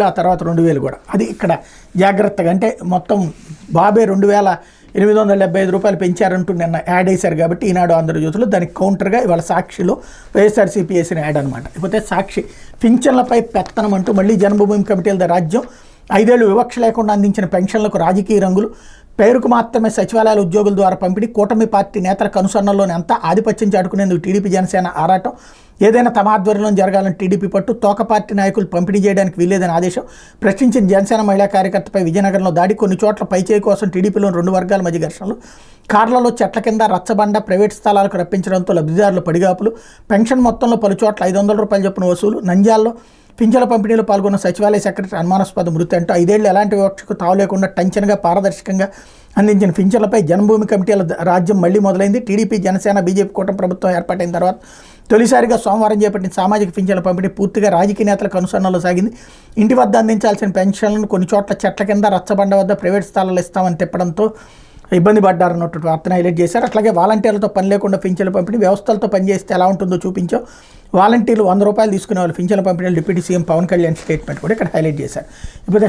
ఆ తర్వాత 2000 కూడా. అది ఇక్కడ జాగ్రత్తగా అంటే మొత్తం బాబే 2875 రూపాయలు పెంచారంటూ నిన్న యాడ్ వేశారు కాబట్టి ఈనాడు ఆంధ్రజ్యోతిలో దానికి కౌంటర్గా ఇవాళ సాక్షిలో వైఎస్ఆర్సీపీ వేసిన యాడ్ అనమాట. ఇకపోతే సాక్షి పింఛన్లపై పెత్తనం అంటూ మళ్ళీ జన్మభూమి కమిటీల రాజ్యం 5 ఏళ్లు వివక్ష లేకుండా అందించిన పెన్షన్లకు రాజకీయ రంగులు, పేరుకు మాత్రమే సచివాలయాల ఉద్యోగుల ద్వారా పంపిణీ, కూటమి పార్టీ నేతల కనుసన్నల్లోనే అంతా ఆధిపత్యం చాటుకునేందుకు టీడీపీ జనసేన ఆరాటం, ఏదైనా తమ ఆధ్వర్యంలో జరగాలని టీడీపీ పట్టు, తోక పార్టీ నాయకులు పంపిణీ చేయడానికి వీల్లేదని ఆదేశం, ప్రశ్నించిన జనసేన మహిళా కార్యకర్తపై విజయనగరంలో దాడి, కొన్ని చోట్ల పైచేయి కోసం టీడీపీలోని 2 వర్గాల మధ్య ఘర్షణలు, కార్లలో చెట్ల కింద రచ్చబండ, ప్రైవేట్ స్థలాలకు రప్పించడంతో లబ్ధిదారులు పడిగాపులు, పెన్షన్ మొత్తంలో పలు చోట్ల 500 రూపాయల చొప్పున వసూలు, నంద్యాలలో పింఛన్ల పంపిణీలో పాల్గొన్న సచివాలయ సెక్రటరీ అనుమానాస్పద మృతి అంటూ 5 ఏళ్లు ఎలాంటి వివక్షకు తావు లేకుండా టంచనగా పారదర్శకంగా అందించిన పింఛన్లపై జన్మభూమి కమిటీల రాజ్యం మళ్లీ మొదలైంది. టీడీపీ జనసేన బీజేపీ కూటమి ప్రభుత్వం ఏర్పాటైన తర్వాత తొలిసారిగా సోమవారం చేపట్టిన సామాజిక పింఛన్ల పంపిణీ పూర్తిగా రాజకీయ నేతలకు అనుసరణలో సాగింది. ఇంటి వద్ద అందించాల్సిన పెన్షన్లను కొన్ని చోట్ల చెట్ల కింద రచ్చబండ వద్ద ప్రైవేట్ స్థలాలు ఇస్తామని తిప్పడంతో ఇబ్బంది పడ్డారన్నట్టు వార్తను హైలైట్ చేశారు. అట్లాగే వాలంటీర్లతో పని లేకుండా పింఛన్ల పంపిణీ, వ్యవస్థలతో పనిచేస్తే ఎలా ఉంటుందో చూపించాం, వాలంటీర్లు 100 రూపాయలు తీసుకునే వాళ్ళు పింఛన్ల పంపిణీలు deputy CM Pawan Kalyan statement కూడా ఇక్కడ హైలైట్ చేశారు. ఇప్పుడు